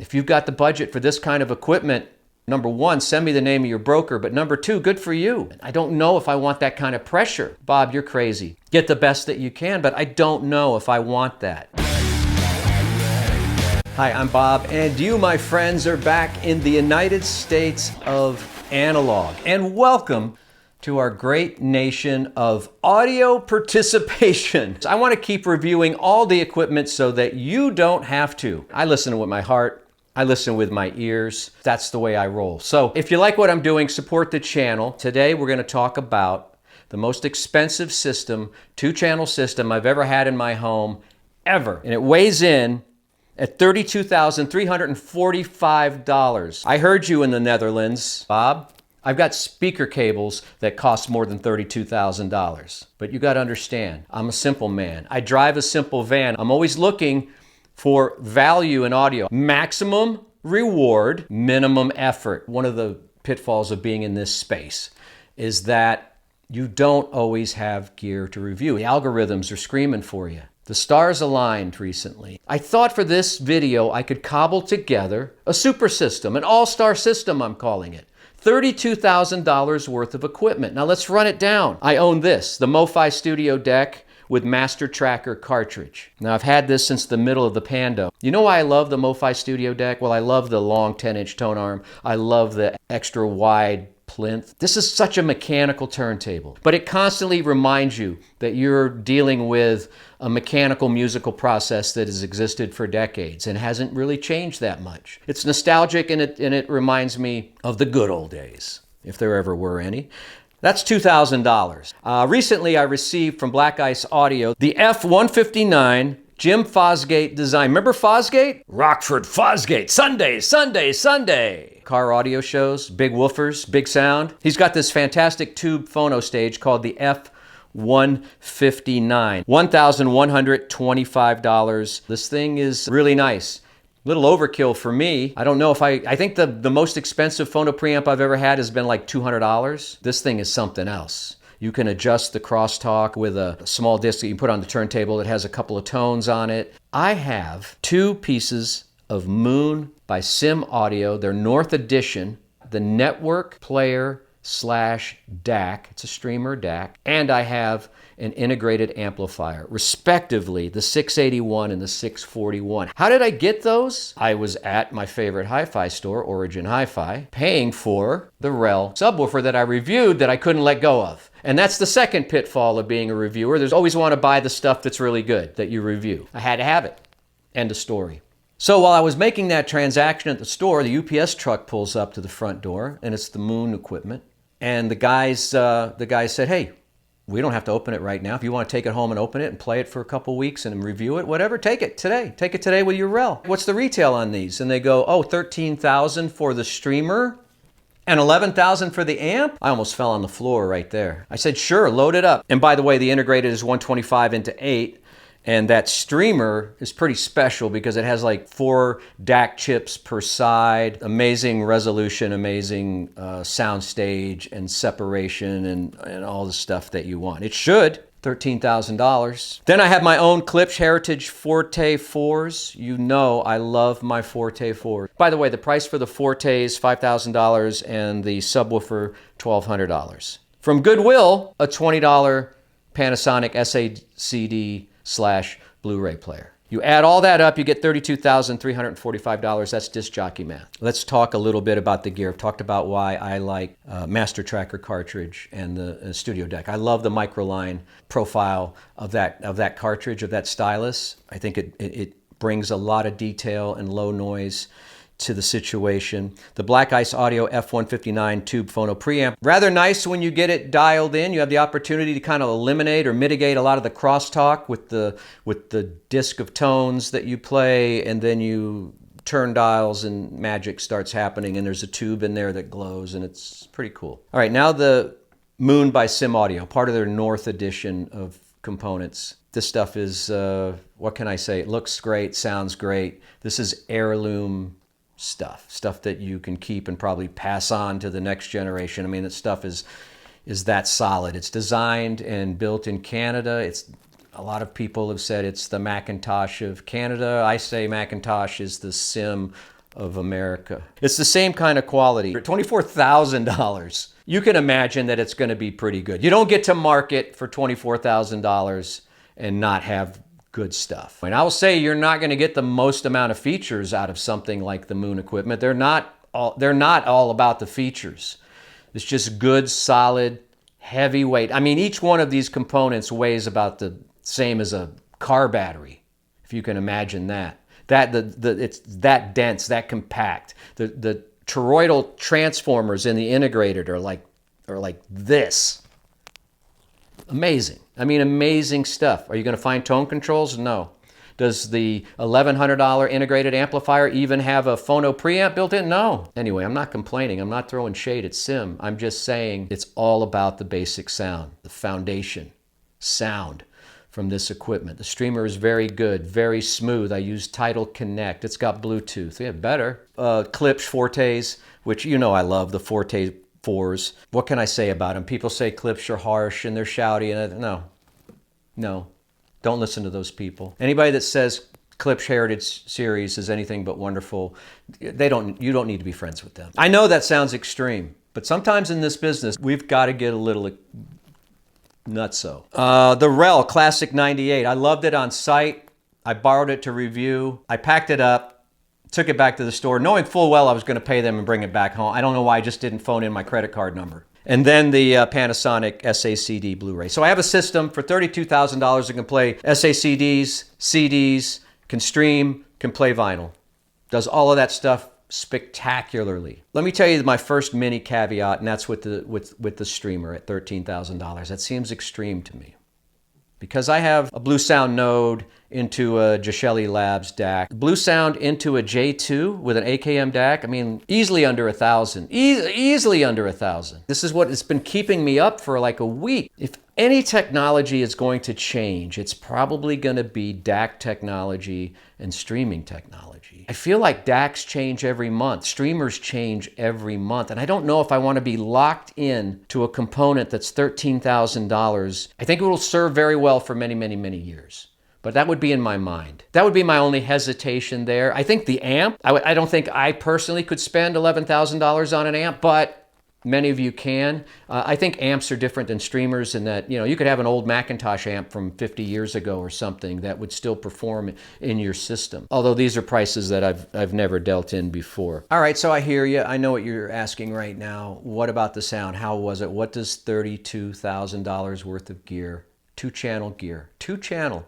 If you've got the budget for this kind of equipment, number one, send me the name of your broker, but number two, good for you. I don't know if I want that kind of pressure. Bob, you're crazy. Get the best that you can, but I don't know if I want that. Hi, I'm Bob, and you, my friends, are back in the United States of analog. And welcome to our great nation of audio participation. I want to keep reviewing all the equipment so that you don't have to. I listen with my heart. I listen with my ears. That's the way I roll. So if you like what I'm doing, support the channel. Today we're going to talk about the most expensive system, two-channel system I've ever had in my home, ever. And it weighs in at $32,345. I heard you in the Netherlands, Bob. I've got speaker cables that cost more than $32,000. But you got to understand, I'm a simple man. I drive a simple van. I'm always looking for value in audio. Maximum reward, minimum effort. One of the pitfalls of being in this space is that you don't always have gear to review. The algorithms are screaming for you. The stars aligned recently. I thought for this video I could cobble together a super system, an all-star system I'm calling it. $32,000 worth of equipment. Now let's run it down. I own this, the MoFi Studio Deck with Master Tracker cartridge. Now I've had this since the middle of the Pando. You know why I love the MoFi Studio Deck? Well, I love the long 10-inch tone arm. I love the extra wide plinth. This is such a mechanical turntable, but it constantly reminds you that you're dealing with a mechanical musical process that has existed for decades and hasn't really changed that much. It's nostalgic and it reminds me of the good old days, if there ever were any. That's $2,000. Recently I received from Black Ice Audio the F159 Jim Fosgate design. Remember Fosgate? Rockford Fosgate. Sunday, Sunday, Sunday. Car audio shows, big woofers, big sound. He's got this fantastic tube phono stage called the F159. $1,125. This thing is really nice. Little overkill for me. I don't know if I think the most expensive phono preamp I've ever had has been like $200. This thing is something else. You can adjust the crosstalk with a small disc that you can put on the turntable that has a couple of tones on it. I have two pieces of Moon by Sim Audio, their North Edition, the network player / DAC, it's a streamer DAC, and I have an integrated amplifier, respectively, the 681 and the 641. How did I get those? I was at my favorite hi-fi store, Origin Hi-Fi, paying for the Rel subwoofer that I reviewed that I couldn't let go of. And that's the second pitfall of being a reviewer. There's always want to buy the stuff that's really good that you review. I had to have it. End of story. So while I was making that transaction at the store, the UPS truck pulls up to the front door, and it's the Moon equipment. And the guys said, hey, we don't have to open it right now. If you want to take it home and open it and play it for a couple weeks and review it, whatever, take it today. Take it today with your Rel. What's the retail on these? And they go, oh, $13,000 for the streamer and $11,000 for the amp? I almost fell on the floor right there. I said, sure, load it up. And by the way, the integrated is 125 into 8. And that streamer is pretty special because it has like 4 DAC chips per side, amazing resolution, amazing sound stage and separation and all the stuff that you want. It should. $13,000. Then I have my own KLIPSCH Forte IVs. You know I love my Forte 4. By the way, the price for the Forte is $5,000 and the subwoofer $1,200. From Goodwill, a $20 Panasonic SACD / Blu-ray player. You add all that up, you get $32,345. That's disc jockey math. Let's talk a little bit about the gear. I've talked about why I like Master Tracker cartridge and the Studio Deck. I love the microline profile of that cartridge, of that stylus. I think it brings a lot of detail and low noise to the situation. The Black Ice Audio F159 tube phono preamp. Rather nice when you get it dialed in. You have the opportunity to kind of eliminate or mitigate a lot of the crosstalk with the disc of tones that you play, and then you turn dials and magic starts happening, and there's a tube in there that glows, and it's pretty cool. All right, now the Moon by Sim Audio, part of their North Edition of components. This stuff is, what can I say? It looks great, sounds great. This is heirloom stuff that you can keep and probably pass on to the next generation. I mean, that stuff is that solid. It's designed and built in Canada. A lot of people have said it's the Macintosh of Canada. I say Macintosh is the Sim of America. It's the same kind of quality. For $24,000, you can imagine that it's going to be pretty good. You don't get to market for $24,000 and not have good stuff. And I will say you're not going to get the most amount of features out of something like the Moon equipment. They're not all about the features. It's just good, solid, heavy weight. I mean, each one of these components weighs about the same as a car battery, if you can imagine that. It's that dense, that compact. The toroidal transformers in the integrated are like this. Amazing. I mean, amazing stuff. Are you going to find tone controls? No. Does the $1,100 integrated amplifier even have a phono preamp built in? No. Anyway, I'm not complaining. I'm not throwing shade at Sim. I'm just saying it's all about the basic sound, the foundation sound from this equipment. The streamer is very good, very smooth. I use Tidal Connect. It's got Bluetooth. Yeah, better. KLIPSCH Fortes, which you know I love, the Forte 4s. What can I say about them? People say KLIPSCH are harsh and they're shouty. And no. Don't listen to those people. Anybody that says KLIPSCH Heritage Series is anything but wonderful, you don't need to be friends with them. I know that sounds extreme, but sometimes in this business, we've got to get a little nutso. The REL Classic 98. I loved it on site. I borrowed it to review. I packed it up, took it back to the store, knowing full well I was going to pay them and bring it back home. I don't know why I just didn't phone in my credit card number. And then the Panasonic SACD Blu-ray. So I have a system for $32,000 that can play SACDs, CDs, can stream, can play vinyl. Does all of that stuff spectacularly. Let me tell you my first mini caveat, and that's with the streamer at $13,000. That seems extreme to me. Because I have a Blue Sound Node into a Gishelli Labs DAC, Blue Sound into a J2 with an AKM DAC, I mean, easily under 1,000. Easily under 1,000. This is what has been keeping me up for like a week. If any technology is going to change, it's probably going to be DAC technology and streaming technology. I feel like DACs change every month, streamers change every month, and I don't know if I want to be locked in to a component that's $13,000. I think it will serve very well for many, many, many years. But that would be in my mind. That would be my only hesitation there. I think the amp, I don't think I personally could spend $11,000 on an amp, but many of you can. I think amps are different than streamers in that, you could have an old Macintosh amp from 50 years ago or something that would still perform in your system. Although these are prices that I've never dealt in before. All right, so I hear you. I know what you're asking right now. What about the sound? How was it? What does $32,000 worth of gear, two-channel gear, two-channel,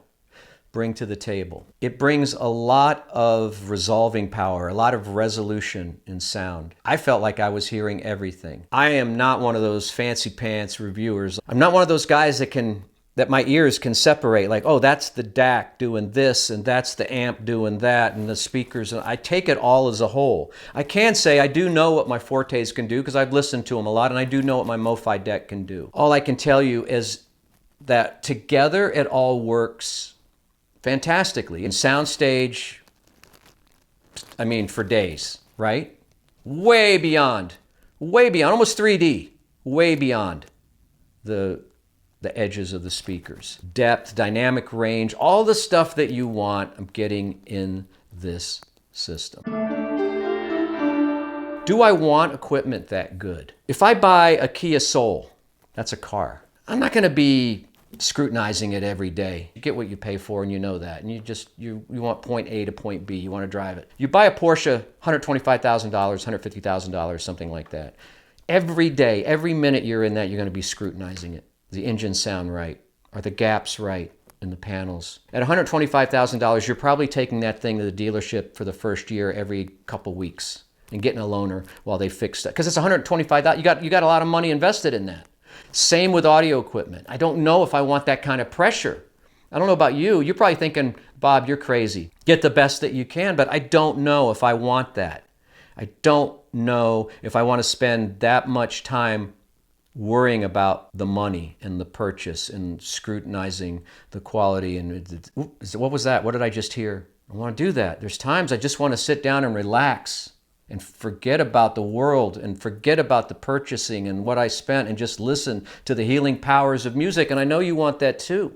bring to the table? It brings a lot of resolving power, a lot of resolution in sound. I felt like I was hearing everything. I am not one of those fancy pants reviewers. I'm not one of those guys that my ears can separate, like, oh, that's the DAC doing this, and that's the amp doing that, and the speakers. I take it all as a whole. I can say I do know what my Fortes can do because I've listened to them a lot, and I do know what my MoFi deck can do. All I can tell you is that together it all works fantastically. In soundstage, I mean, for days, right? Way beyond, almost 3D, way beyond the edges of the speakers. Depth, dynamic range, all the stuff that you want, I'm getting in this system. Do I want equipment that good? If I buy a Kia Soul, that's a car, I'm not gonna be scrutinizing it every day. You get what you pay for, and you know that. And you want point A to point B. You want to drive it. You buy a Porsche, $125,000, $150,000, something like that. Every day, every minute you're in that, you're going to be scrutinizing it. The engines sound right. Are the gaps right in the panels? At $125,000, you're probably taking that thing to the dealership for the first year every couple weeks and getting a loaner while they fix that. Because it's $125,000. You got a lot of money invested in that. Same with audio equipment. I don't know if I want that kind of pressure. I don't know about you. You're probably thinking, Bob, you're crazy. Get the best that you can, but I don't know if I want that. I don't know if I want to spend that much time worrying about the money and the purchase and scrutinizing the quality. And what was that? What did I just hear? I want to do that. There's times I just want to sit down and relax and forget about the world and forget about the purchasing and what I spent and just listen to the healing powers of music. And I know you want that too.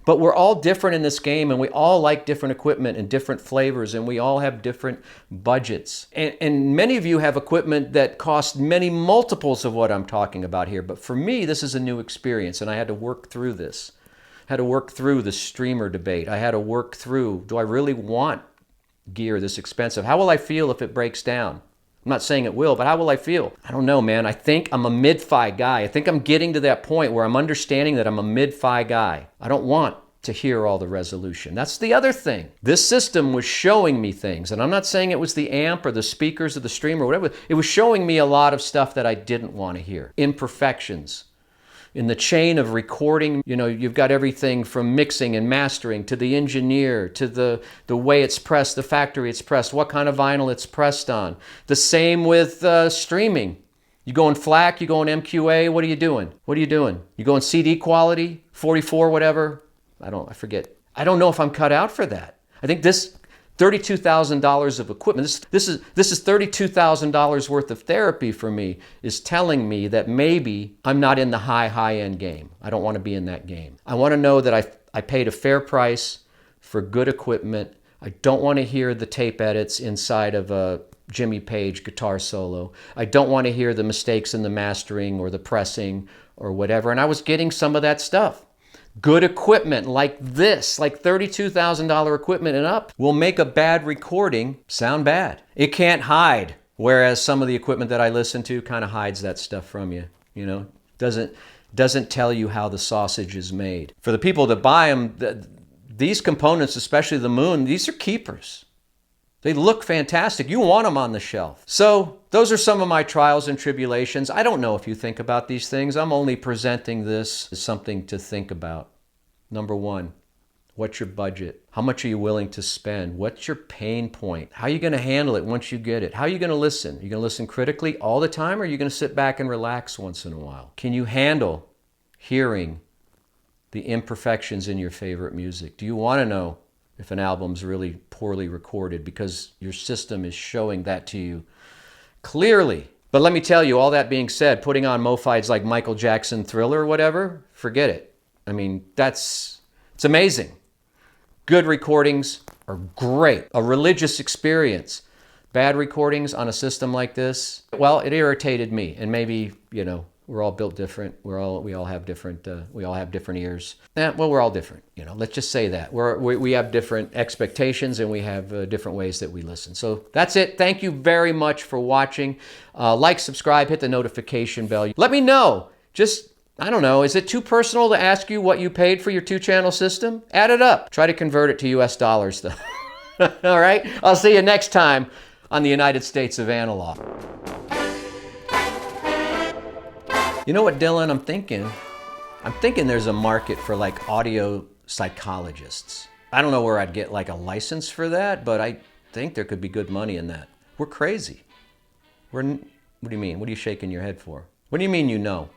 But we're all different in this game, and we all like different equipment and different flavors, and we all have different budgets. And many of you have equipment that costs many multiples of what I'm talking about here. But for me, this is a new experience, and I had to work through this. I had to work through the streamer debate. I had to work through, do I really want gear this expensive? How will I feel if it breaks down? I'm not saying it will, but how will I feel? I don't know, man. I think I'm a mid-fi guy. I think I'm getting to that point where I'm understanding that I'm a mid-fi guy. I don't want to hear all the resolution. That's the other thing. This system was showing me things, and I'm not saying it was the amp or the speakers or the stream or whatever. It was showing me a lot of stuff that I didn't want to hear. Imperfections. In the chain of recording, you know, you've got everything from mixing and mastering to the engineer, to the way it's pressed, the factory it's pressed, what kind of vinyl it's pressed on. The same with streaming. You going FLAC, you going MQA, what are you doing? What are you doing? You going CD quality, 44, whatever? I forget. I don't know if I'm cut out for that. I think this $32,000 of equipment, this is $32,000 worth of therapy for me, is telling me that maybe I'm not in the high-end game. I don't want to be in that game. I want to know that I paid a fair price for good equipment. I don't want to hear the tape edits inside of a Jimmy Page guitar solo. I don't want to hear the mistakes in the mastering or the pressing or whatever. And I was getting some of that stuff. Good equipment like this, like $32,000 equipment and up, will make a bad recording sound bad. It can't hide, whereas some of the equipment that I listen to kind of hides that stuff from you. You know, doesn't tell you how the sausage is made. For the people that buy them, these components, especially the Moon, these are keepers. They look fantastic. You want them on the shelf. So those are some of my trials and tribulations. I don't know if you think about these things. I'm only presenting this as something to think about. Number one, what's your budget? How much are you willing to spend? What's your pain point? How are you going to handle it once you get it? How are you going to listen? Are you going to listen critically all the time, or are you going to sit back and relax once in a while? Can you handle hearing the imperfections in your favorite music? Do you want to know if an album's really poorly recorded because your system is showing that to you clearly? But let me tell you, all that being said, putting on mo-fides like Michael Jackson Thriller or whatever, forget it. I mean, it's amazing. Good recordings are great. A religious experience. Bad recordings on a system like this, well, it irritated me. And maybe, you know, we're all built different. We all have different ears. Well, we're all different. You know, let's just say that we have different expectations, and we have different ways that we listen. So that's it. Thank you very much for watching. Like, subscribe, hit the notification bell. Let me know. Just, I don't know, is it too personal to ask you what you paid for your 2-channel system? Add it up. Try to convert it to US dollars, though. All right. I'll see you next time on the United States of Analog. You know what, Dylan, I'm thinking there's a market for like audio psychologists. I don't know where I'd get like a license for that, but I think there could be good money in that. We're crazy. What do you mean? What are you shaking your head for? What do you mean you know?